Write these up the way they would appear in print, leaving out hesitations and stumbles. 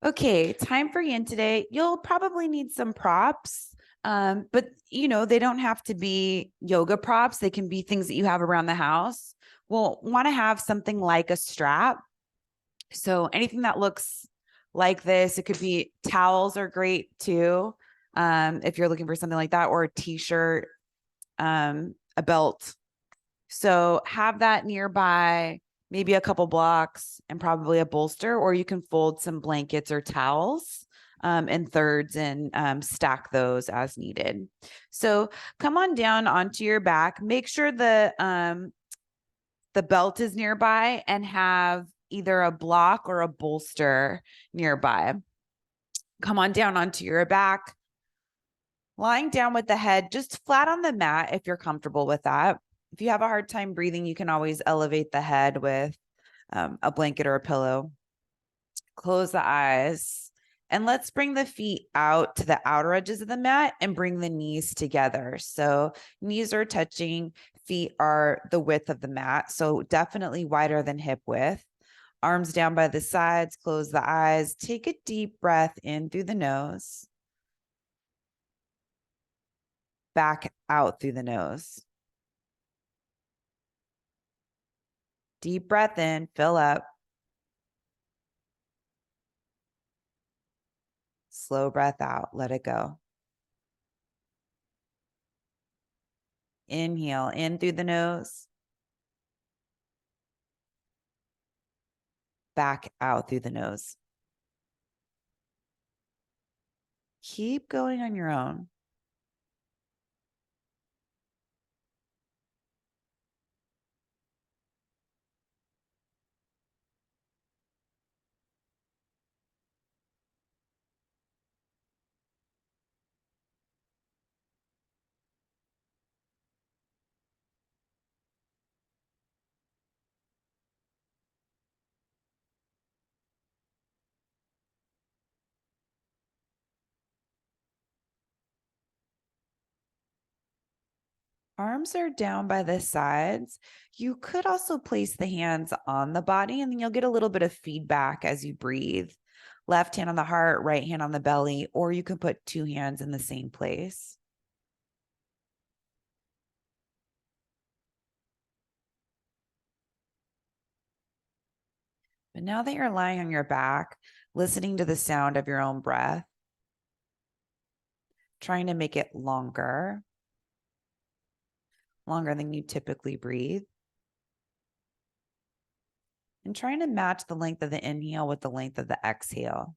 Okay, time for yin today. You'll probably need some props, but they don't have to be yoga props. They can be things that you have around the house. We'll want to have something like a strap. So anything that looks like this, it could be towels are great too. If you're looking for something like that, or a t-shirt, a belt. So have that nearby, maybe a couple blocks and probably a bolster, or you can fold some blankets or towels in thirds and stack those as needed. So come on down onto your back. Make sure the belt is nearby and have either a block or a bolster nearby. Come on down onto your back, lying down with the head just flat on the mat if you're comfortable with that. If you have a hard time breathing, you can always elevate the head with a blanket or a pillow. Close the eyes and let's bring the feet out to the outer edges of the mat and bring the knees together. So knees are touching, feet are the width of the mat. So definitely wider than hip width. Arms down by the sides, close the eyes, take a deep breath in through the nose, back out through the nose. Deep breath in, fill up. Slow breath out, let it go. Inhale in through the nose, back out through the nose. Keep going on your own. Arms are down by the sides. You could also place the hands on the body, and then you'll get a little bit of feedback as you breathe. Left hand on the heart, right hand on the belly, or you can put two hands in the same place. But now that you're lying on your back, listening to the sound of your own breath, trying to make it longer than you typically breathe, and trying to match the length of the inhale with the length of the exhale.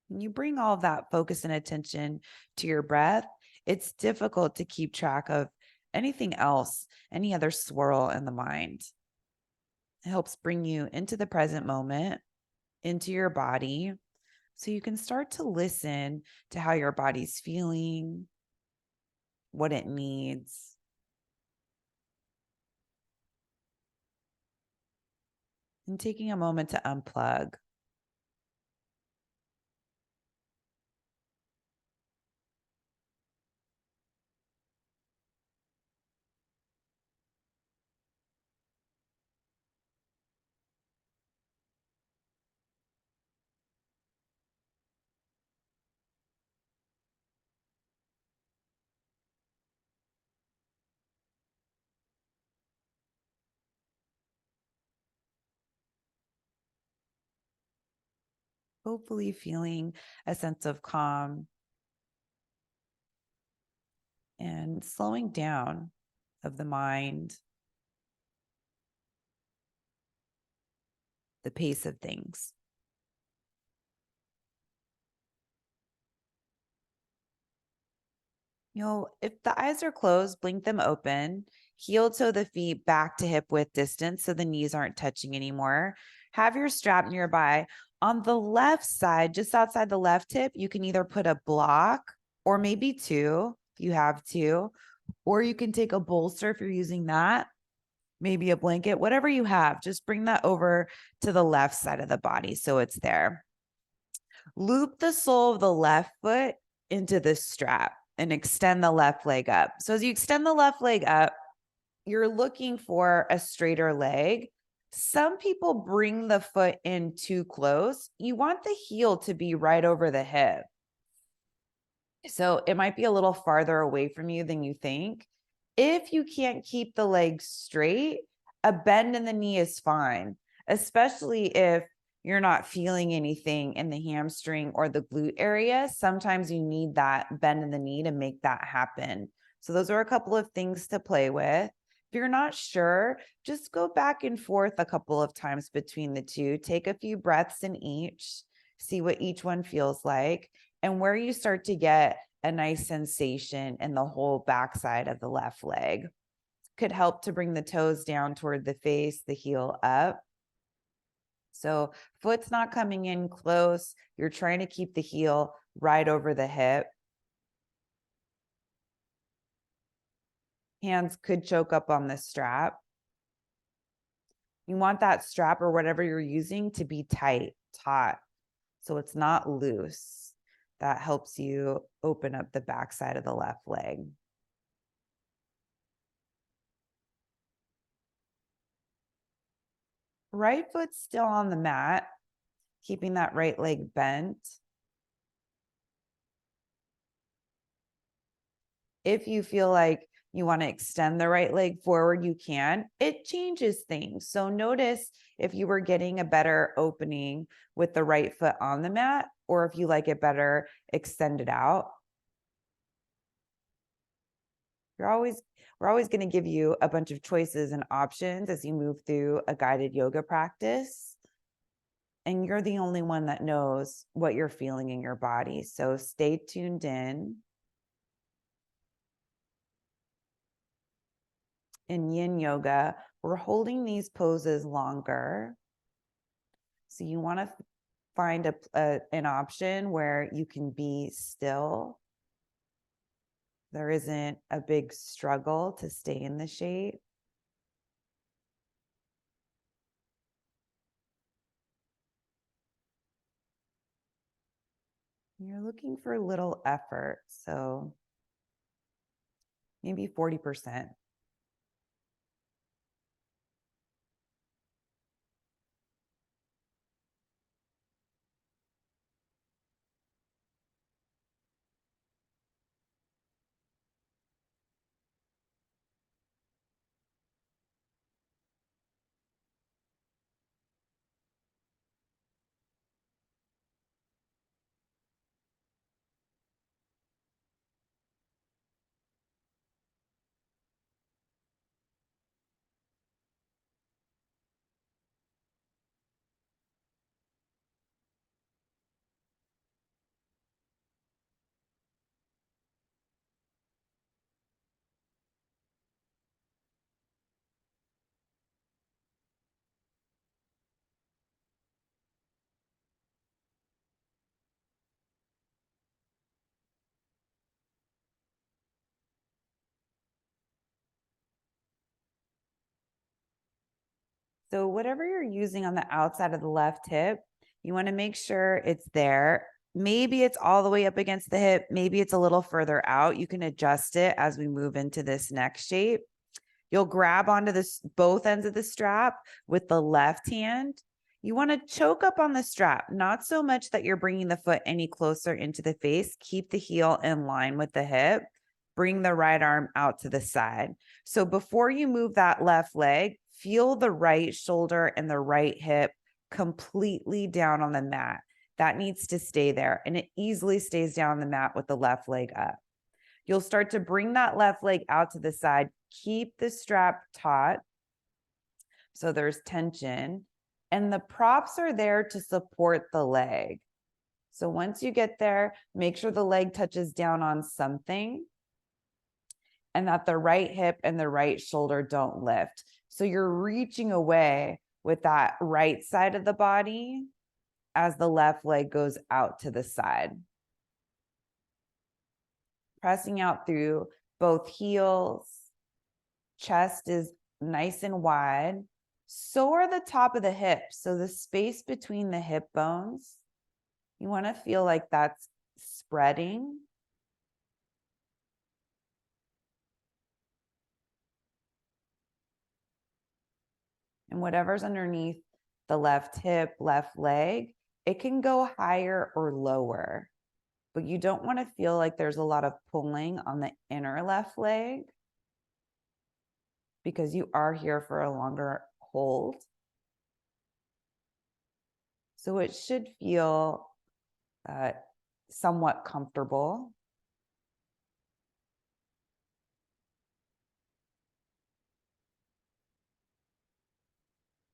When you bring all of that focus and attention to your breath, it's difficult to keep track of anything else, any other swirl in the mind. It helps bring you into the present moment, into your body, so you can start to listen to how your body's feeling, what it needs. And taking a moment to unplug. Hopefully feeling a sense of calm and slowing down of the mind, the pace of things. If the eyes are closed, blink them open, heel toe the feet back to hip width distance so the knees aren't touching anymore. Have your strap nearby. On the left side, just outside the left hip, you can either put a block or maybe two if you have two, or you can take a bolster if you're using that, maybe a blanket, whatever you have. Just bring that over to the left side of the body so it's there. Loop the sole of the left foot into the strap and extend the left leg up. So as you extend the left leg up, you're looking for a straighter leg. Some people bring the foot in too close. You want the heel to be right over the hip. So it might be a little farther away from you than you think. If you can't keep the leg straight, a bend in the knee is fine, especially if you're not feeling anything in the hamstring or the glute area. Sometimes you need that bend in the knee to make that happen. So those are a couple of things to play with. If you're not sure, just go back and forth a couple of times between the two. Take a few breaths in each, see what each one feels like, and where you start to get a nice sensation in the whole backside of the left leg. Could help to bring the toes down toward the face, the heel up. So foot's not coming in close. You're trying to keep the heel right over the hip. Hands could choke up on the strap. You want that strap or whatever you're using to be tight, taut, so it's not loose. That helps you open up the backside of the left leg. Right foot still on the mat, keeping that right leg bent. If you feel like you want to extend the right leg forward, you can. It changes things. So notice if you were getting a better opening with the right foot on the mat, or if you like it better extended out. We're always going to give you a bunch of choices and options as you move through a guided yoga practice. And you're the only one that knows what you're feeling in your body. So stay tuned in. In yin yoga, we're holding these poses longer. So you want to find an option where you can be still. There isn't a big struggle to stay in the shape. You're looking for little effort, so maybe 40%. So whatever you're using on the outside of the left hip, you want to make sure it's there. Maybe it's all the way up against the hip. Maybe it's a little further out. You can adjust it as we move into this next shape. You'll grab onto this both ends of the strap with the left hand. You want to choke up on the strap, not so much that you're bringing the foot any closer into the face. Keep the heel in line with the hip. Bring the right arm out to the side. So before you move that left leg, feel the right shoulder and the right hip completely down on the mat. That needs to stay there, and it easily stays down on the mat with the left leg up. You'll start to bring that left leg out to the side. Keep the strap taut so there's tension, and the props are there to support the leg. So once you get there, make sure the leg touches down on something and that the right hip and the right shoulder don't lift. So you're reaching away with that right side of the body as the left leg goes out to the side. Pressing out through both heels. Chest is nice and wide. So are the top of the hips. So the space between the hip bones, you want to feel like that's spreading. . And whatever's underneath the left hip, left leg, it can go higher or lower, but you don't want to feel like there's a lot of pulling on the inner left leg because you are here for a longer hold. So it should feel somewhat comfortable.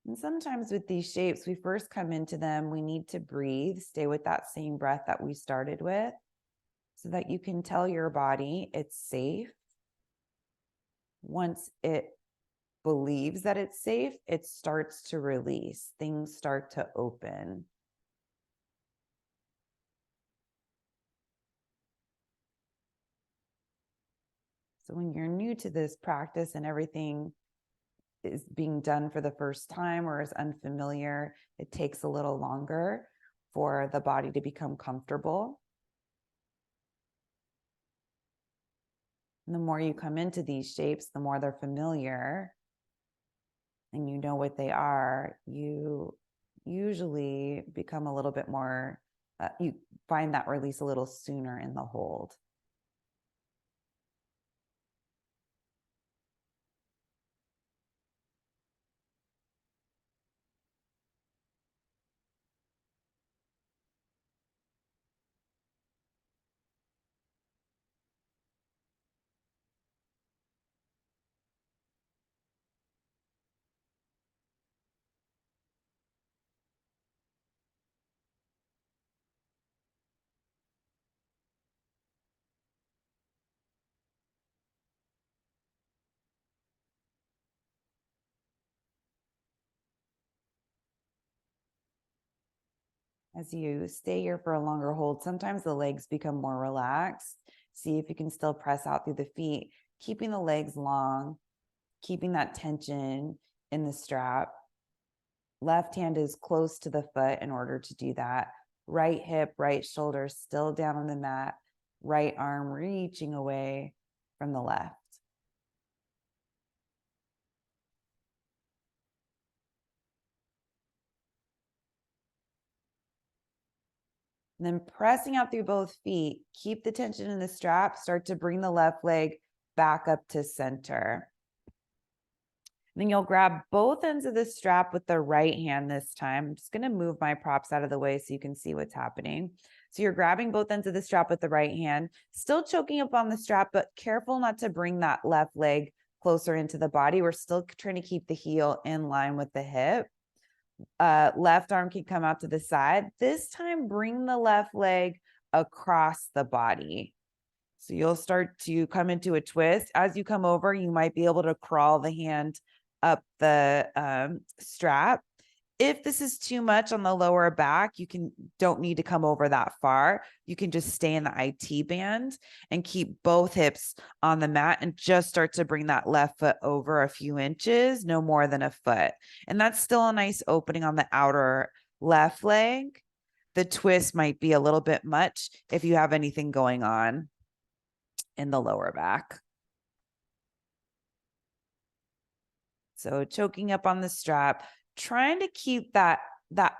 And sometimes with these shapes, we first come into them, we need to breathe, stay with that same breath that we started with so that you can tell your body it's safe. Once it believes that it's safe, it starts to release. Things start to open. So when you're new to this practice and everything is being done for the first time or is unfamiliar, it takes a little longer for the body to become comfortable. And the more you come into these shapes, the more they're familiar and you know what they are, you usually become a little bit more, you find that release a little sooner in the hold. As you stay here for a longer hold, sometimes the legs become more relaxed. See if you can still press out through the feet, keeping the legs long, keeping that tension in the strap. Left hand is close to the foot in order to do that. Right hip, right shoulder still down on the mat. Right arm reaching away from the left. And then pressing out through both feet, keep the tension in the strap, start to bring the left leg back up to center. Then you'll grab both ends of the strap with the right hand this time. I'm just going to move my props out of the way so you can see what's happening. So you're grabbing both ends of the strap with the right hand, still choking up on the strap, but careful not to bring that left leg closer into the body. We're still trying to keep the heel in line with the hip. Left arm can come out to the side. This time, bring the left leg across the body. So you'll start to come into a twist. As you come over, you might be able to crawl the hand up the strap. If this is too much on the lower back, don't need to come over that far. You can just stay in the IT band and keep both hips on the mat and just start to bring that left foot over a few inches, no more than a foot. And that's still a nice opening on the outer left leg. The twist might be a little bit much if you have anything going on in the lower back. So choking up on the strap, trying to keep that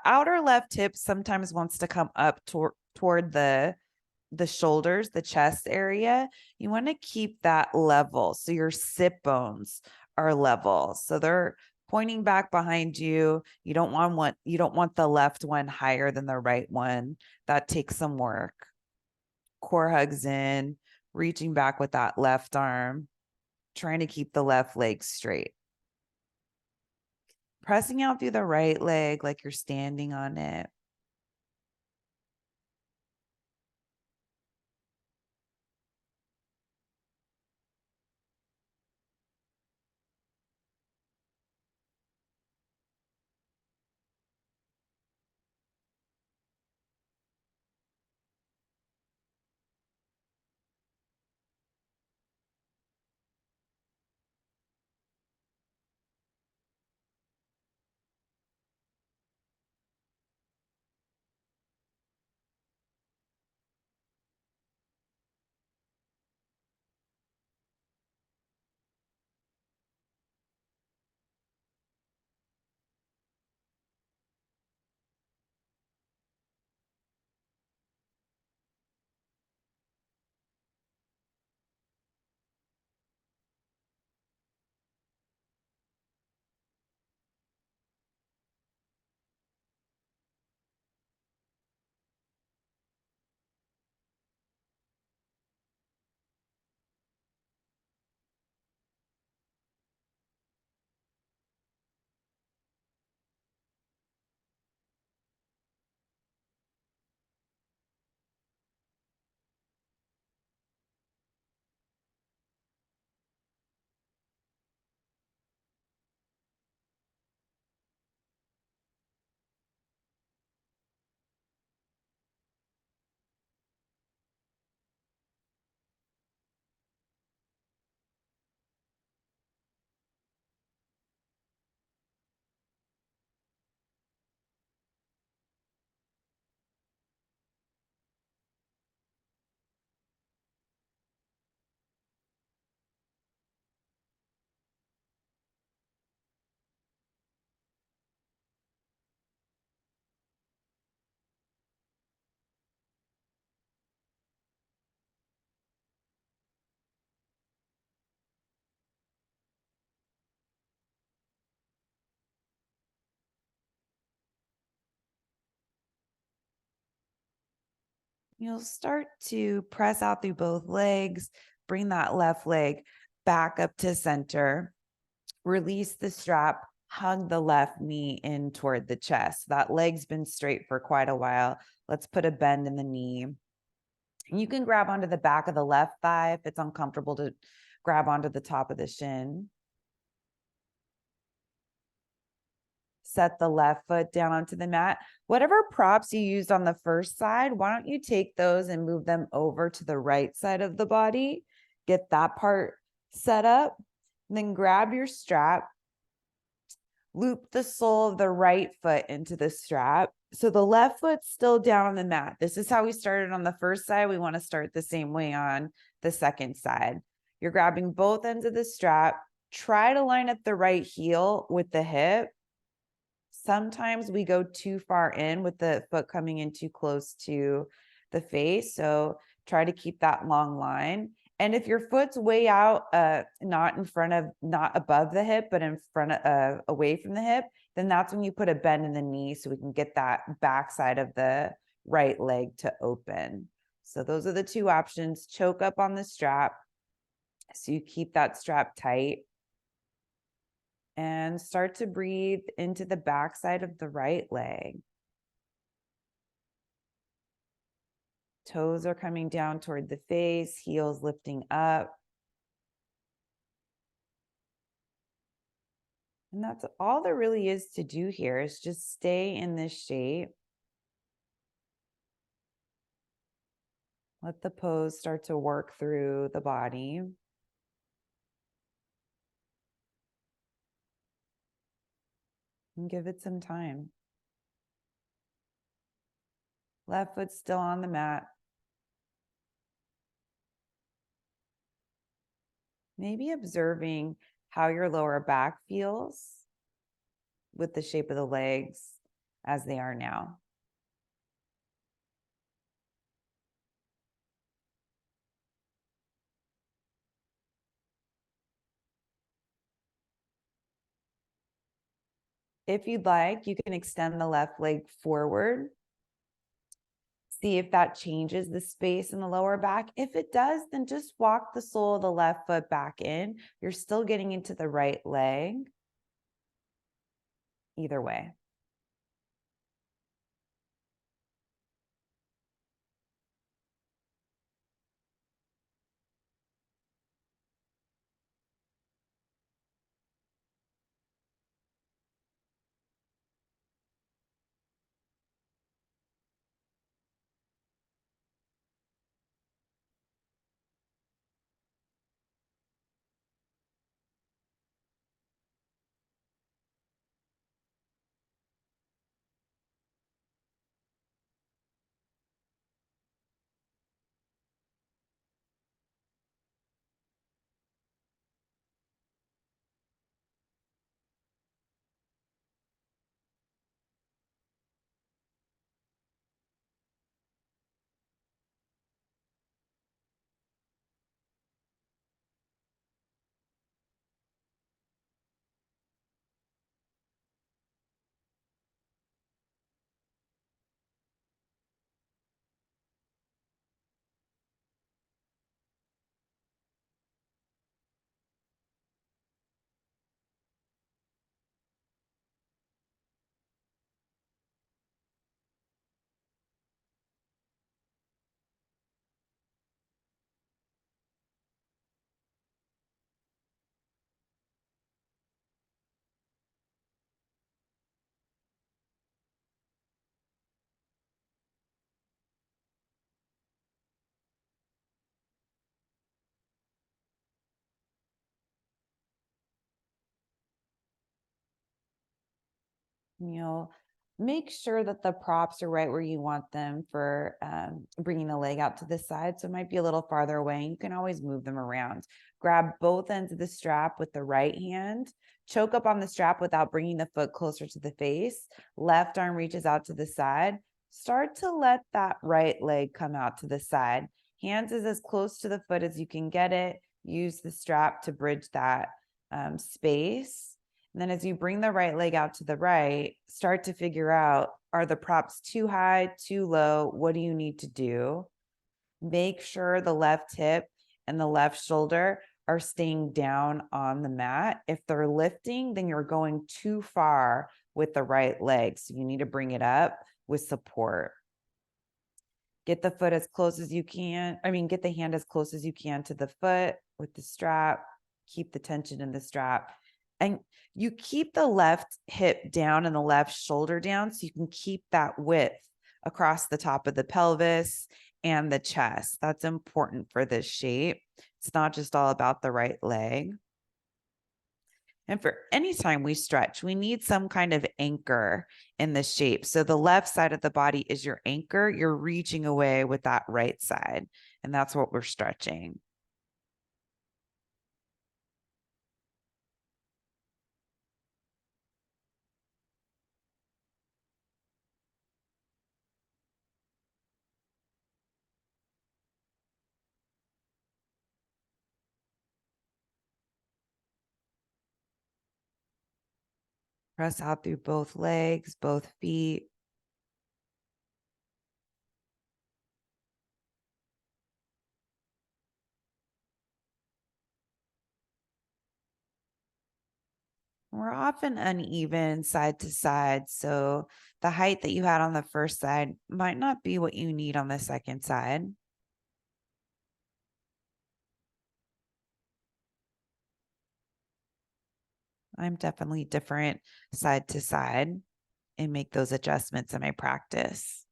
outer left hip sometimes wants to come up toward the shoulders, the chest area. You want to keep that level so your sit bones are level. So they're pointing back behind you. You don't want the left one higher than the right one. That takes some work. Core hugs in, reaching back with that left arm, trying to keep the left leg straight. Pressing out through the right leg like you're standing on it. You'll start to press out through both legs, bring that left leg back up to center, release the strap, hug the left knee in toward the chest. That leg's been straight for quite a while. Let's put a bend in the knee. You can grab onto the back of the left thigh if it's uncomfortable to grab onto the top of the shin. Set the left foot down onto the mat. Whatever props you used on the first side, why don't you take those and move them over to the right side of the body? Get that part set up. And then grab your strap. Loop the sole of the right foot into the strap. So the left foot's still down on the mat. This is how we started on the first side. We want to start the same way on the second side. You're grabbing both ends of the strap. Try to line up the right heel with the hip. Sometimes we go too far in with the foot coming in too close to the face. So try to keep that long line. And if your foot's way out, not in front of, not above the hip, but in front of, away from the hip, then that's when you put a bend in the knee so we can get that backside of the right leg to open. So those are the two options. Choke up on the strap so you keep that strap tight. And start to breathe into the backside of the right leg. Toes are coming down toward the face, heels lifting up. And that's all there really is to do here, is just stay in this shape. Let the pose start to work through the body. And give it some time. Left foot still on the mat. Maybe observing how your lower back feels with the shape of the legs as they are now. If you'd like, you can extend the left leg forward. See if that changes the space in the lower back. If it does, then just walk the sole of the left foot back in. You're still getting into the right leg. Either way. You'll make sure that the props are right where you want them for bringing the leg out to the side. So it might be a little farther away. You can always move them around. Grab both ends of the strap with the right hand. Choke up on the strap without bringing the foot closer to the face. Left arm reaches out to the side. Start to let that right leg come out to the side. Hands is as close to the foot as you can get it. Use the strap to bridge that space. And then as you bring the right leg out to the right, start to figure out, are the props too high, too low? What do you need to do? Make sure the left hip and the left shoulder are staying down on the mat. If they're lifting, then you're going too far with the right leg. So you need to bring it up with support. Get the foot as close as you can. Get the hand as close as you can to the foot with the strap. Keep the tension in the strap. And you keep the left hip down and the left shoulder down so you can keep that width across the top of the pelvis and the chest. That's important for this shape. It's not just all about the right leg. And for any time we stretch, we need some kind of anchor in the shape. So the left side of the body is your anchor. You're reaching away with that right side. And that's what we're stretching. Press out through both legs, both feet. We're often uneven side to side. So the height that you had on the first side might not be what you need on the second side. I'm definitely different side to side and make those adjustments in my practice.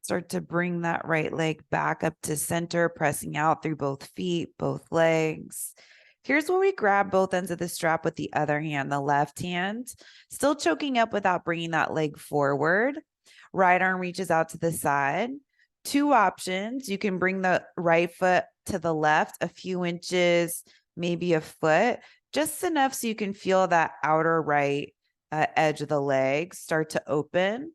Start to bring that right leg back up to center, pressing out through both feet, both legs. Here's where we grab both ends of the strap with the other hand, the left hand, still choking up without bringing that leg forward. Right arm reaches out to the side. Two options. You can bring the right foot to the left a few inches, maybe a foot, just enough so you can feel that outer right edge of the leg start to open.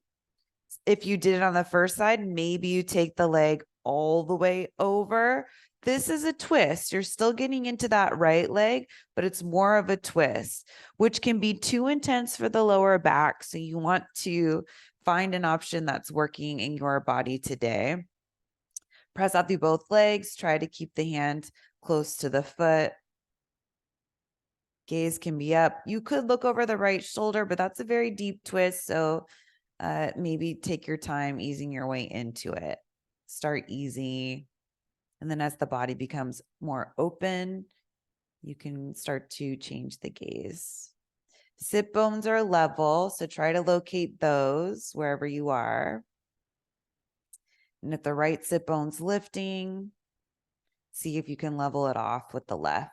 If you did it on the first side, maybe you take the leg all the way over. This is a twist. You're still getting into that right leg, but it's more of a twist, which can be too intense for the lower back. So you want to find an option that's working in your body today. Press out through both legs. Try to keep the hand close to the foot. Gaze can be up. You could look over the right shoulder, but that's a very deep twist. So maybe take your time easing your way into it. Start easy. And then as the body becomes more open, you can start to change the gaze. Sit bones are level, so try to locate those wherever you are. And if the right sit bone's lifting, see if you can level it off with the left.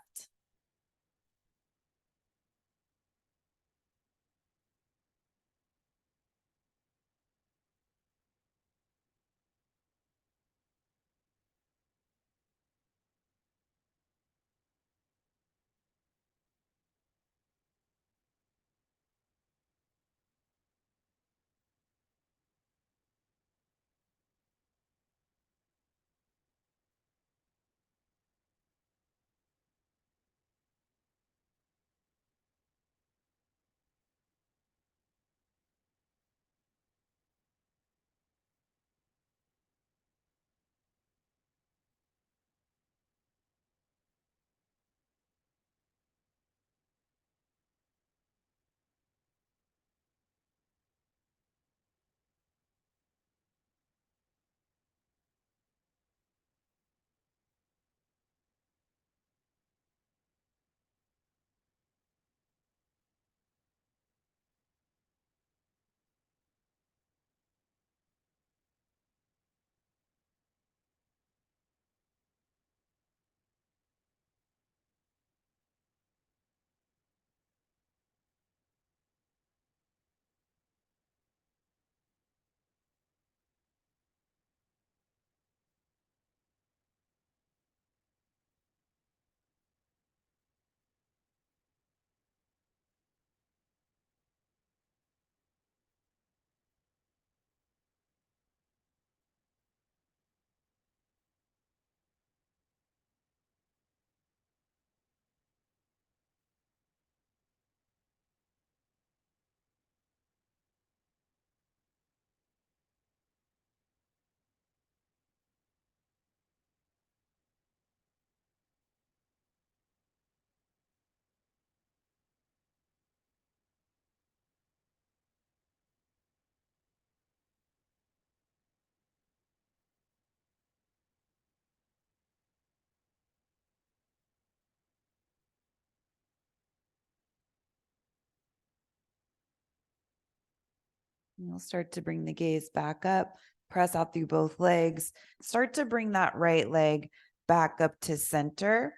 You'll start to bring the gaze back up, press out through both legs. Start to bring that right leg back up to center.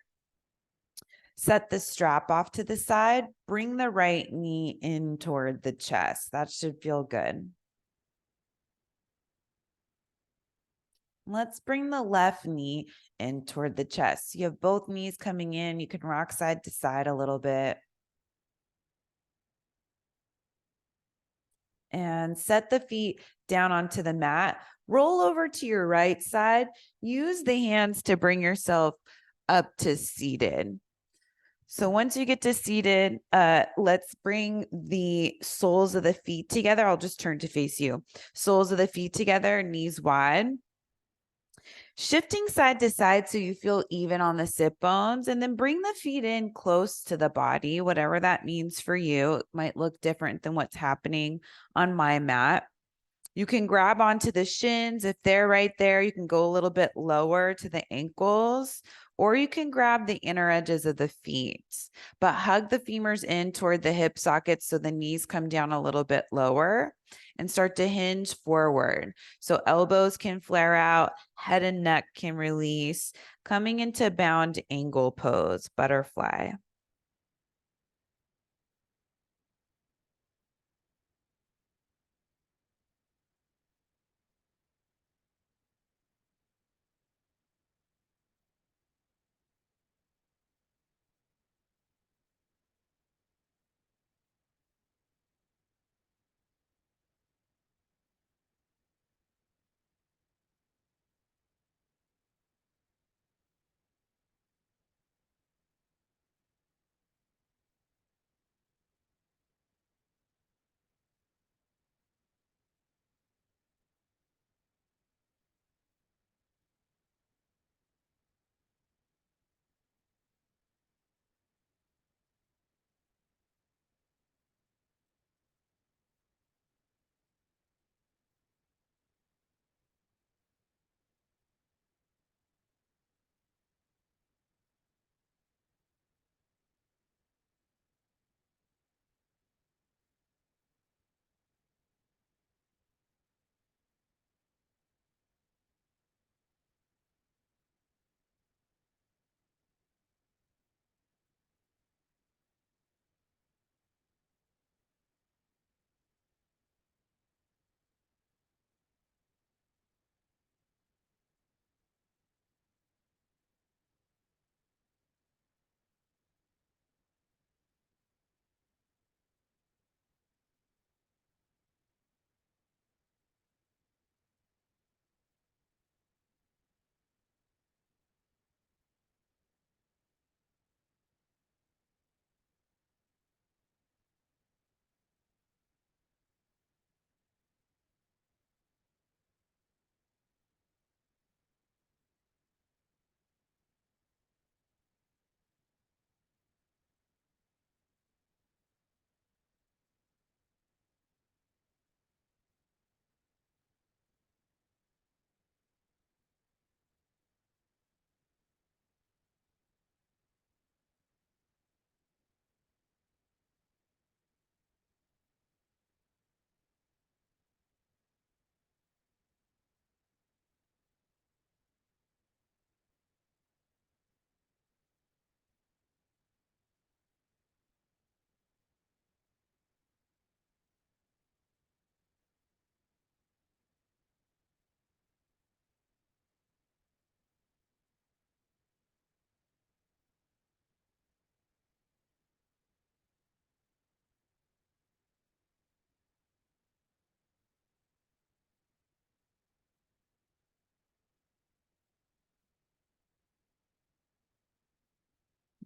Set the strap off to the side. Bring the right knee in toward the chest. That should feel good. Let's bring the left knee in toward the chest. You have both knees coming in. You can rock side to side a little bit. And set the feet down onto the mat. Roll over to your right side. Use the hands to bring yourself up to seated. So once you get to seated, let's bring the soles of the feet together. I'll just turn to face you. Soles of the feet together, knees wide. Shifting side to side so you feel even on the sit bones, and then bring the feet in close to the body, whatever that means for you. It might look different than what's happening on my mat. You can grab onto the shins. If they're right there, you can go a little bit lower to the ankles, or you can grab the inner edges of the feet, but hug the femurs in toward the hip sockets so the knees come down a little bit lower and start to hinge forward. So elbows can flare out, head and neck can release, coming into bound angle pose, butterfly.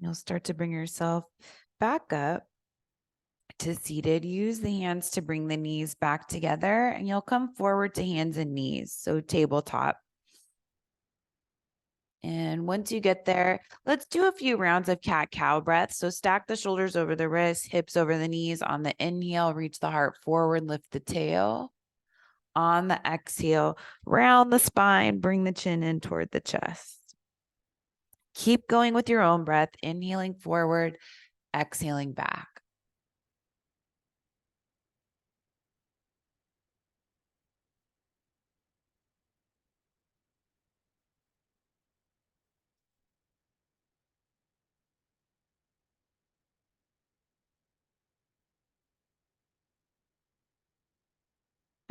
You'll start to bring yourself back up to seated. Use the hands to bring the knees back together, and you'll come forward to hands and knees. So tabletop. And once you get there, let's do a few rounds of cat-cow breath. So stack the shoulders over the wrists, hips over the knees. On the inhale, reach the heart forward, lift the tail. On the exhale, round the spine, bring the chin in toward the chest. Keep going with your own breath, inhaling forward, exhaling back.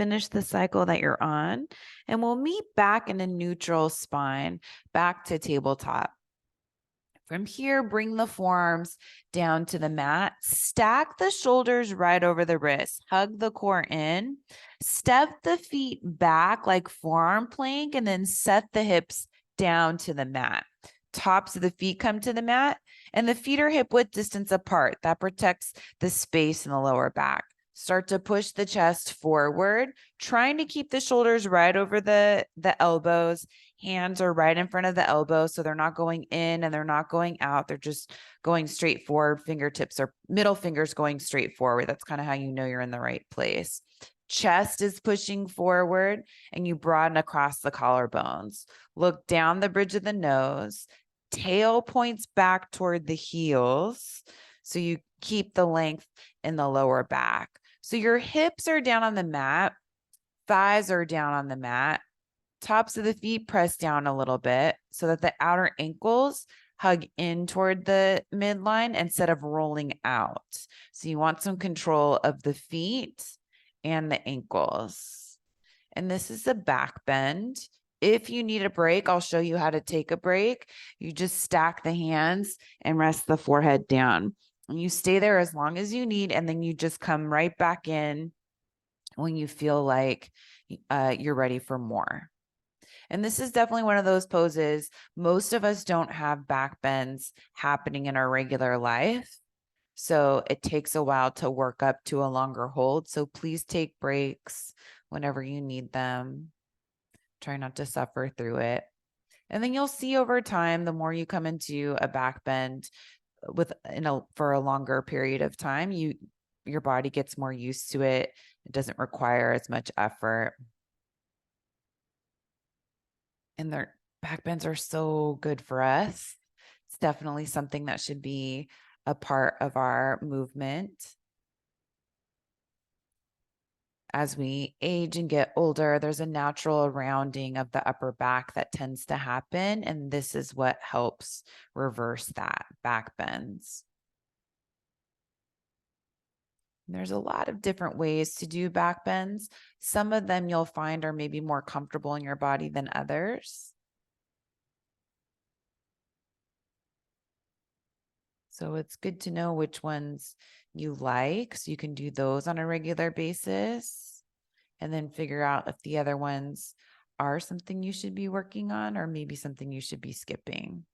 finish the cycle that you're on, and we'll meet back in a neutral spine, back to tabletop. From here, bring the forearms down to the mat. Stack the shoulders right over the wrists. Hug the core in. Step the feet back like forearm plank, and then set the hips down to the mat. Tops of the feet come to the mat, and the feet are hip width distance apart. That protects the space in the lower back. Start to push the chest forward, trying to keep the shoulders right over the elbows. Hands are right in front of the elbow, so they're not going in and they're not going out. They're just going straight forward. Fingertips or middle fingers going straight forward. That's kind of how you know you're in the right place. Chest is pushing forward, and you broaden across the collarbones. Look down the bridge of the nose. Tail points back toward the heels, so you keep the length in the lower back. So your hips are down on the mat. Thighs are down on the mat. Tops of the feet press down a little bit so that the outer ankles hug in toward the midline instead of rolling out. So you want some control of the feet and the ankles. And this is a back bend. If you need a break, I'll show you how to take a break. You just stack the hands and rest the forehead down. And you stay there as long as you need, and then you just come right back in when you feel like you're ready for more. And this is definitely one of those poses. Most of us don't have back bends happening in our regular life. So it takes a while to work up to a longer hold. So please take breaks whenever you need them. Try not to suffer through it. And then you'll see over time, the more you come into a back bend for a longer period of time, your body gets more used to it. It doesn't require as much effort. And their back bends are so good for us. It's definitely something that should be a part of our movement. As we age and get older, there's a natural rounding of the upper back that tends to happen. And this is what helps reverse that, back bends. There's a lot of different ways to do back bends. Some of them you'll find are maybe more comfortable in your body than others. So it's good to know which ones you like, so you can do those on a regular basis, and then figure out if the other ones are something you should be working on or maybe something you should be skipping.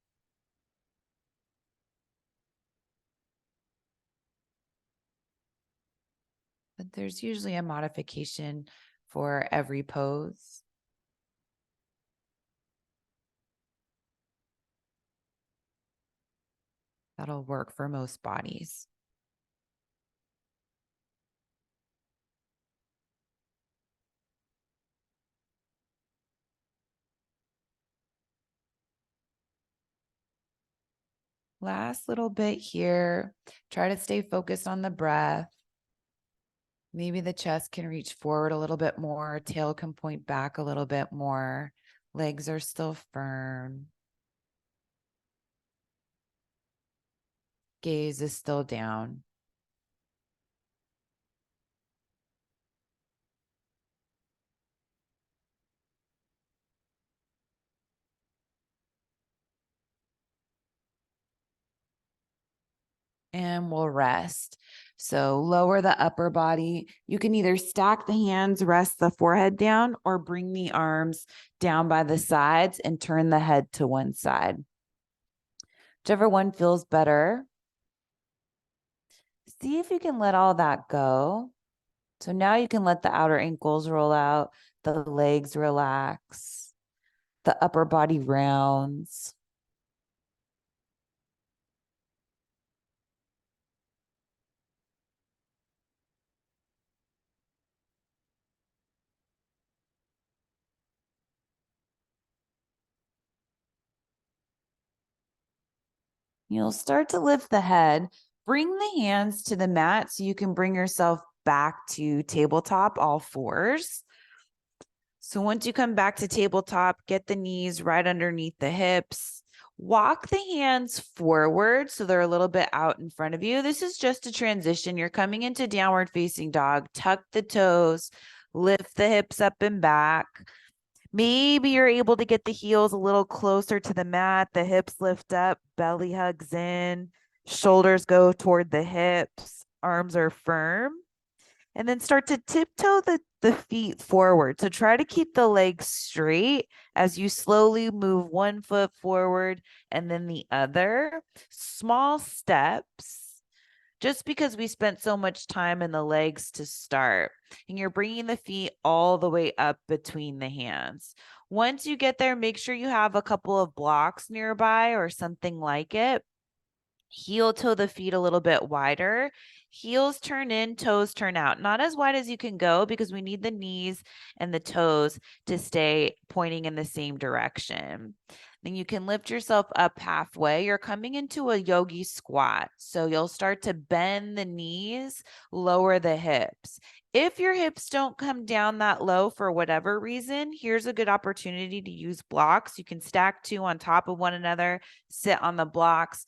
But there's usually a modification for every pose. That'll work for most bodies. Last little bit here. Try to stay focused on the breath. Maybe the chest can reach forward a little bit more. Tail can point back a little bit more. Legs are still firm. Gaze is still down. And we'll rest. So lower the upper body. You can either stack the hands, rest the forehead down, or bring the arms down by the sides and turn the head to one side. Whichever one feels better. See if you can let all that go. So now you can let the outer ankles roll out, the legs relax, the upper body rounds. You'll start to lift the head. Bring the hands to the mat so you can bring yourself back to tabletop, all fours. So once you come back to tabletop, get the knees right underneath the hips. Walk the hands forward so they're a little bit out in front of you. This is just a transition. You're coming into downward facing dog. Tuck the toes. Lift the hips up and back. Maybe you're able to get the heels a little closer to the mat. The hips lift up, belly hugs in, shoulders go toward the hips, arms are firm. And then start to tiptoe the feet forward. So try to keep the legs straight as you slowly move one foot forward and then the other. Small steps. Just because we spent so much time in the legs to start, and you're bringing the feet all the way up between the hands. Once you get there, make sure you have a couple of blocks nearby or something like it. Heel toe the feet a little bit wider. Heels turn in, toes turn out. Not as wide as you can go because we need the knees and the toes to stay pointing in the same direction. Then you can lift yourself up halfway. You're coming into a yogi squat. So you'll start to bend the knees, lower the hips. If your hips don't come down that low for whatever reason, here's a good opportunity to use blocks. You can stack two on top of one another, sit on the blocks.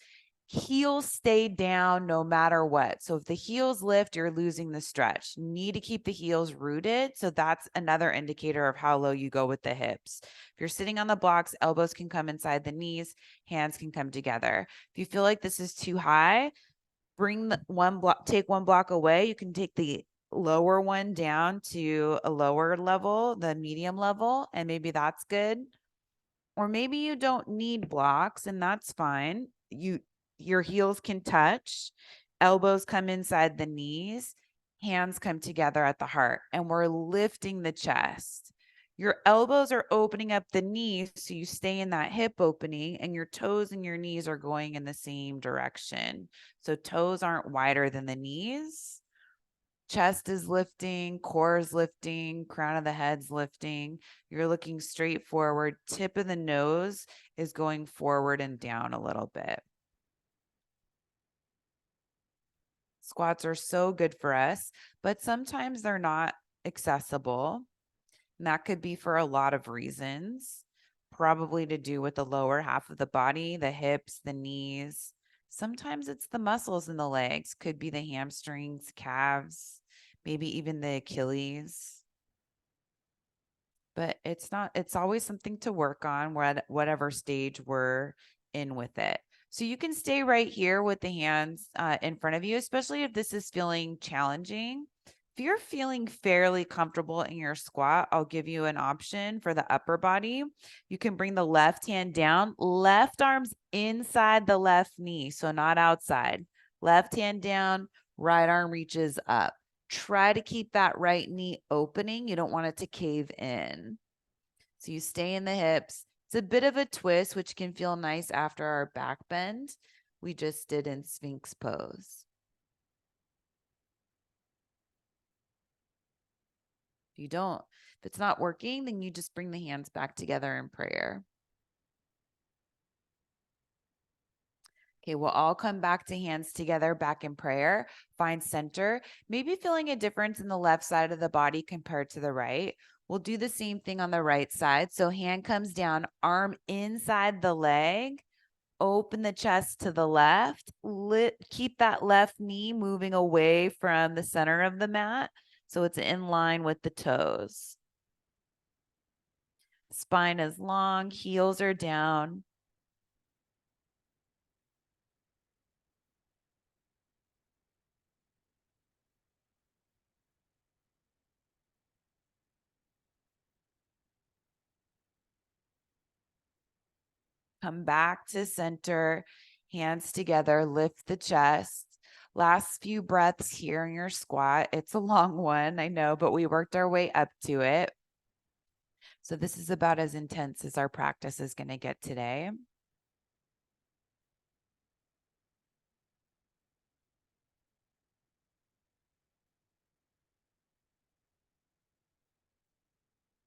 Heels stay down no matter what. So if the heels lift, you're losing the stretch. You need to keep the heels rooted. So that's another indicator of how low you go with the hips. If you're sitting on the blocks, elbows can come inside the knees, hands can come together. If you feel like this is too high, bring the one block, take one block away. You can take the lower one down to a lower level, the medium level, and maybe that's good. Or maybe you don't need blocks and that's fine. Your heels can touch, elbows come inside the knees, hands come together at the heart, and we're lifting the chest. Your elbows are opening up the knees so you stay in that hip opening, and your toes and your knees are going in the same direction. So toes aren't wider than the knees. Chest is lifting, core is lifting, crown of the head's lifting. You're looking straight forward. Tip of the nose is going forward and down a little bit. Squats are so good for us, but sometimes they're not accessible. And that could be for a lot of reasons, probably to do with the lower half of the body, the hips, the knees. Sometimes it's the muscles in the legs, could be the hamstrings, calves, maybe even the Achilles. But it's always something to work on, whatever stage we're in with it. So you can stay right here with the hands in front of you, especially if this is feeling challenging. If you're feeling fairly comfortable in your squat, I'll give you an option for the upper body. You can bring the left hand down, left arm's inside the left knee, so not outside. Left hand down, right arm reaches up. Try to keep that right knee opening. You don't want it to cave in. So you stay in the hips. It's a bit of a twist, which can feel nice after our back bend we just did in Sphinx pose. If it's not working, then you just bring the hands back together in prayer. Okay, we'll all come back to hands together, back in prayer. Find center. Maybe feeling a difference in the left side of the body compared to the right. We'll do the same thing on the right side. So hand comes down, arm inside the leg. Open the chest to the left. Keep that left knee moving away from the center of the mat so it's in line with the toes. Spine is long, heels are down. Come back to center, hands together, lift the chest. Last few breaths here in your squat. It's a long one, I know, but we worked our way up to it. So this is about as intense as our practice is going to get today.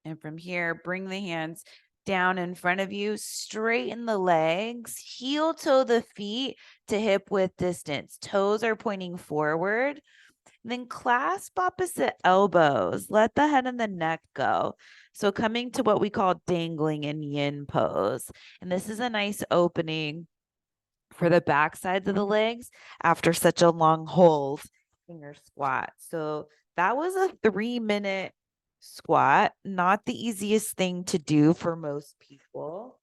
And from here, bring the hands down in front of you, straighten the legs, heel toe the feet to hip width distance. Toes are pointing forward. Then clasp opposite elbows. Let the head and the neck go. So coming to what we call dangling in yin pose. And this is a nice opening for the back sides of the legs after such a long hold in your squat. So that was a 3-minute Squat, not the easiest thing to do for most people.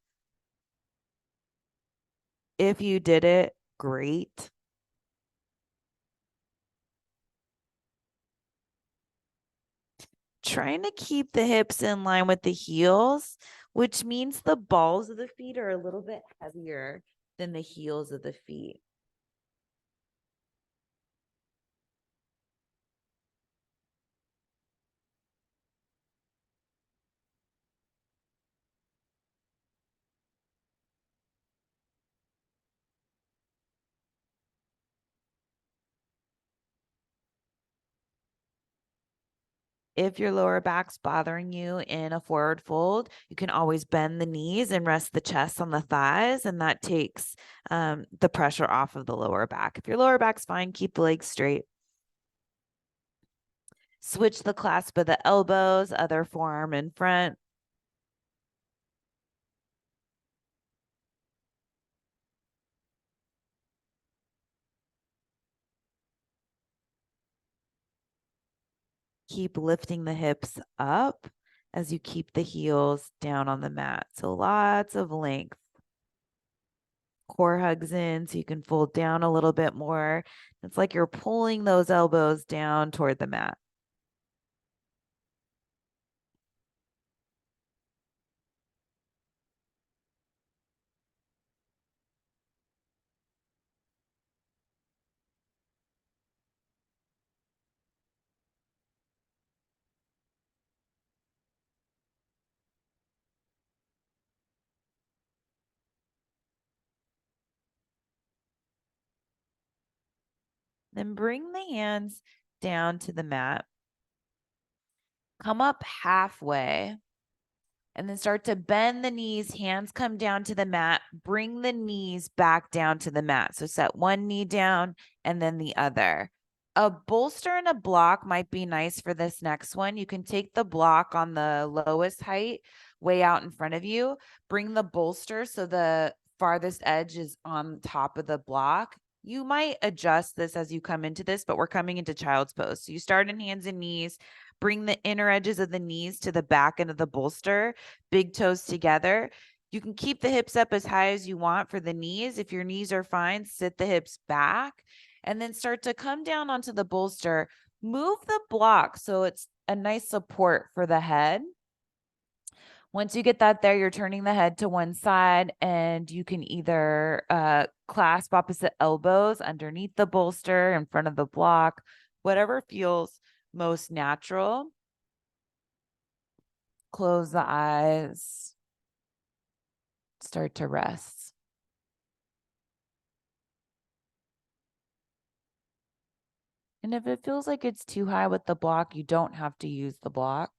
If you did it, great. Trying to keep the hips in line with the heels, which means the balls of the feet are a little bit heavier than the heels of the feet. If your lower back's bothering you in a forward fold, you can always bend the knees and rest the chest on the thighs, and that takes the pressure off of the lower back. If your lower back's fine, keep the legs straight. Switch the clasp of the elbows, other forearm in front. Keep lifting the hips up as you keep the heels down on the mat. So lots of length. Core hugs in so you can fold down a little bit more. It's like you're pulling those elbows down toward the mat. Then bring the hands down to the mat. Come up halfway and then start to bend the knees. Hands come down to the mat. Bring the knees back down to the mat. So set one knee down and then the other. A bolster and a block might be nice for this next one. You can take the block on the lowest height way out in front of you. Bring the bolster so the farthest edge is on top of the block. You might adjust this as you come into this, but we're coming into child's pose. So you start in hands and knees, bring the inner edges of the knees to the back end of the bolster, big toes together. You can keep the hips up as high as you want for the knees. If your knees are fine, sit the hips back and then start to come down onto the bolster. Move the block so it's a nice support for the head. Once you get that there, you're turning the head to one side and you can either clasp opposite elbows underneath the bolster in front of the block, whatever feels most natural. Close the eyes, start to rest. And if it feels like it's too high with the block, you don't have to use the block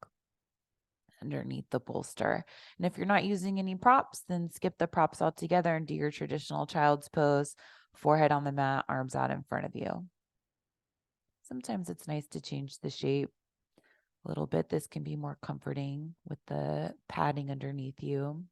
underneath the bolster. And if you're not using any props, then skip the props altogether and do your traditional child's pose, forehead on the mat, arms out in front of you. Sometimes it's nice to change the shape a little bit. This can be more comforting with the padding underneath you.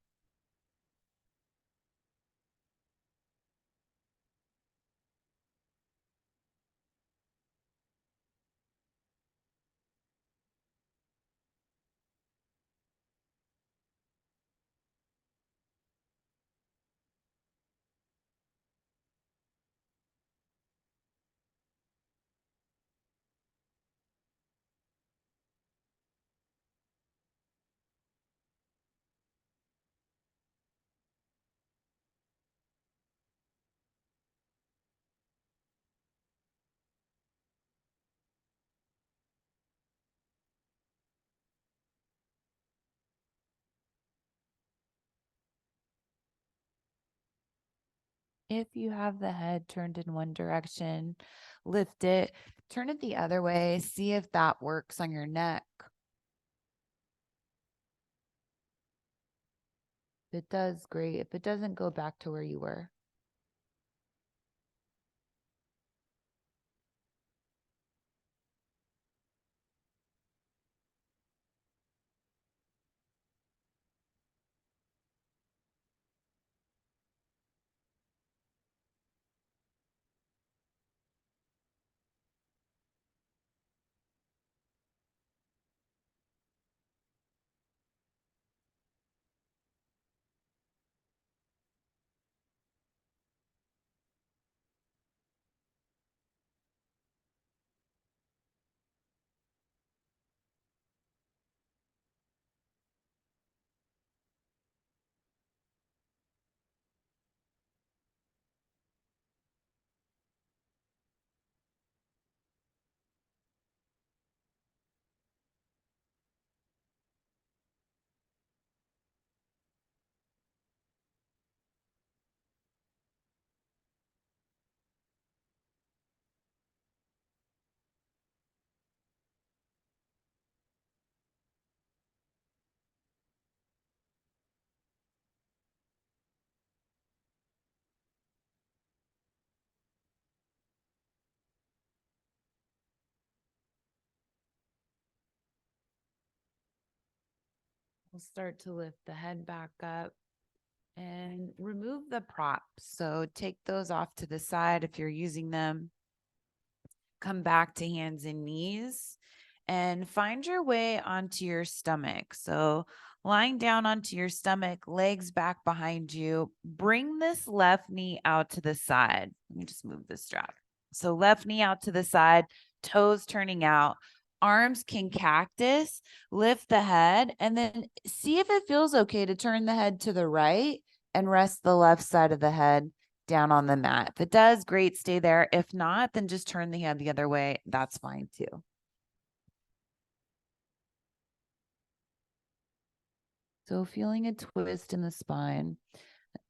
If you have the head turned in one direction, lift it, turn it the other way, see if that works on your neck. If it does, great. If it doesn't, go back to where you were. We'll start to lift the head back up and remove the props. So take those off to the side if you're using them. Come back to hands and knees and find your way onto your stomach. So lying down onto your stomach, legs back behind you, bring this left knee out to the side. Let me just move this strap. So left knee out to the side, toes turning out, arms can cactus, lift the head, and then see if it feels okay to turn the head to the right and rest the left side of the head down on the mat. If it does, great, stay there. If not, then just turn the head the other way. That's fine too. So feeling a twist in the spine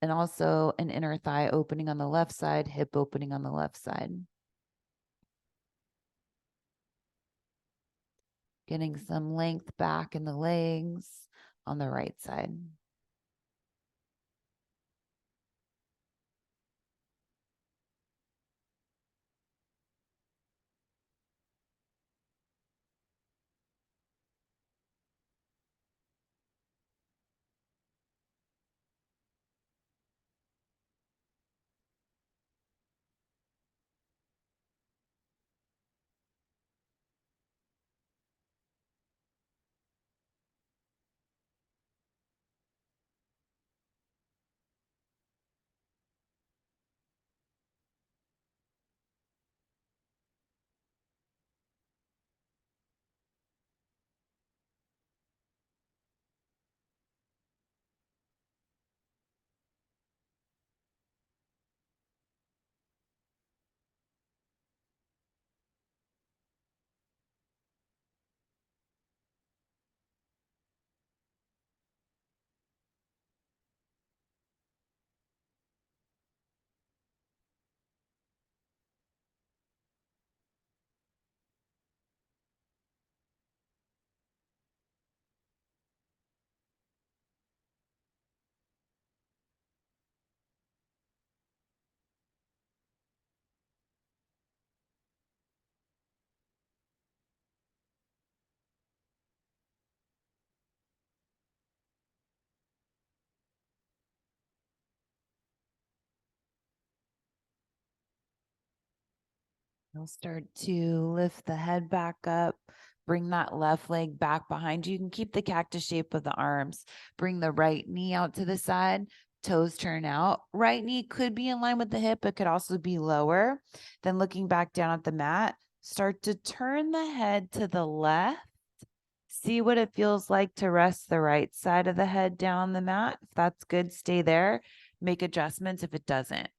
and also an inner thigh opening on the left side, hip opening on the left side. Getting some length back in the legs on the right side. You'll start to lift the head back up, bring that left leg back behind you. You can keep the cactus shape of the arms. Bring the right knee out to the side, toes turn out. Right knee could be in line with the hip, but could also be lower. Then looking back down at the mat, start to turn the head to the left. See what it feels like to rest the right side of the head down on the mat. If that's good, stay there. Make adjustments if it doesn't.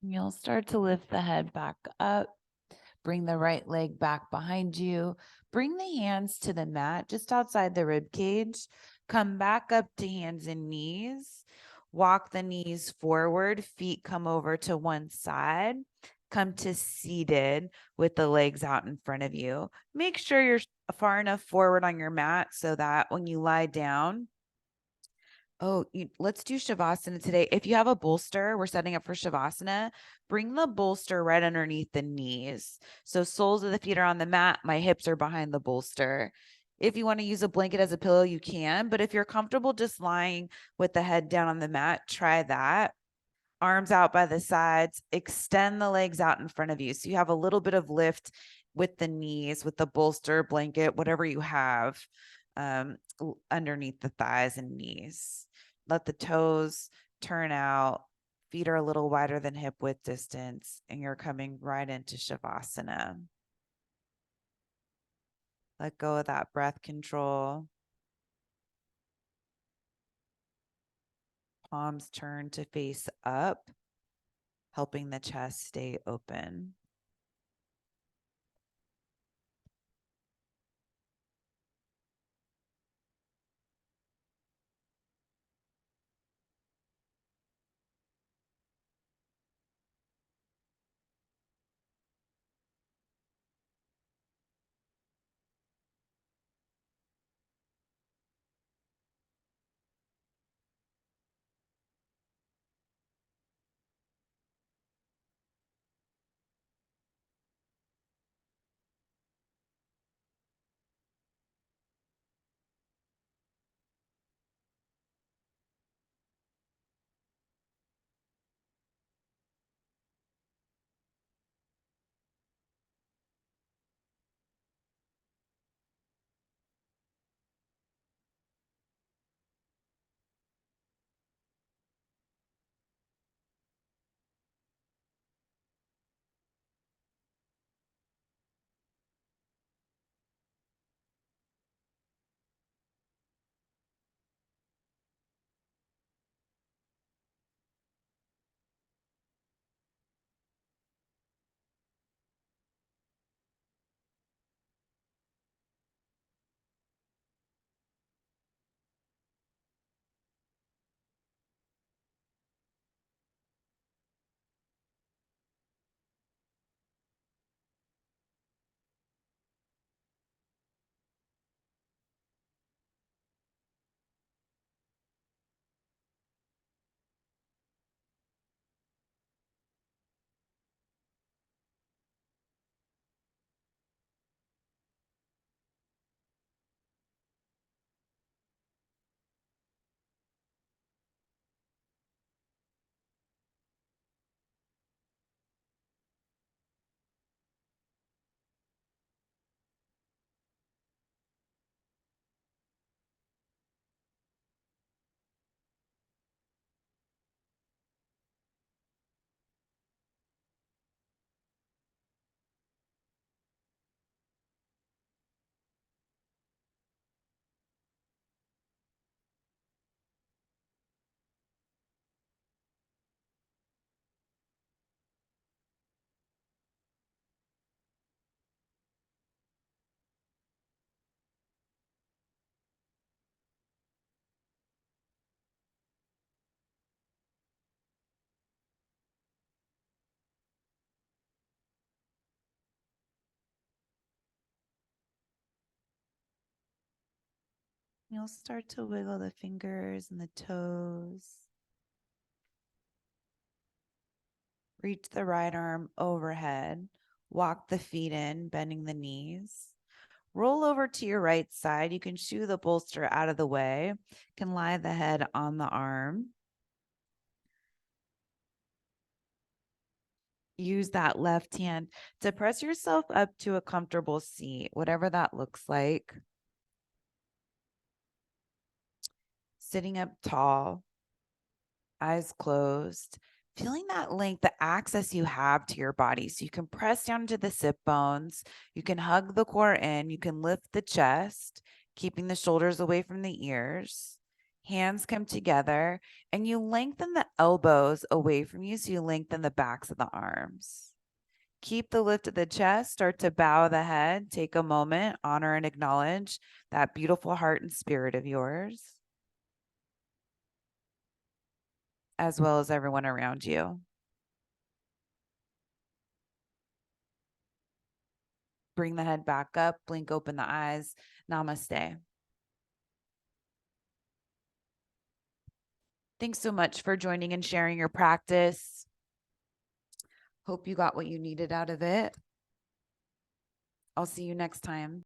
You'll start to lift the head back up. Bring the right leg back behind you. Bring the hands to the mat just outside the rib cage. Come back up to hands and knees. Walk the knees forward. Feet come over to one side. Come to seated with the legs out in front of you. Make sure you're far enough forward on your mat so that when you lie down, let's do Shavasana today. If you have a bolster, we're setting up for Shavasana. Bring the bolster right underneath the knees. So soles of the feet are on the mat. My hips are behind the bolster. If you want to use a blanket as a pillow, you can. But if you're comfortable just lying with the head down on the mat, try that. Arms out by the sides, extend the legs out in front of you. So you have a little bit of lift with the knees, with the bolster, blanket, whatever you have underneath the thighs and knees. Let the toes turn out. Feet are a little wider than hip width distance, and you're coming right into Shavasana. Let go of that breath control. Palms turn to face up, helping the chest stay open. You'll start to wiggle the fingers and the toes. Reach the right arm overhead. Walk the feet in, bending the knees. Roll over to your right side. You can shoo the bolster out of the way. You can lie the head on the arm. Use that left hand to press yourself up to a comfortable seat, whatever that looks like. Sitting up tall, eyes closed, feeling that length, the access you have to your body. So you can press down into the sit bones. You can hug the core in. You can lift the chest, keeping the shoulders away from the ears. Hands come together and you lengthen the elbows away from you. So you lengthen the backs of the arms. Keep the lift of the chest, start to bow the head. Take a moment, honor and acknowledge that beautiful heart and spirit of yours, as well as everyone around you. Bring the head back up, blink open the eyes. Namaste. Thanks so much for joining and sharing your practice. Hope you got what you needed out of it. I'll see you next time.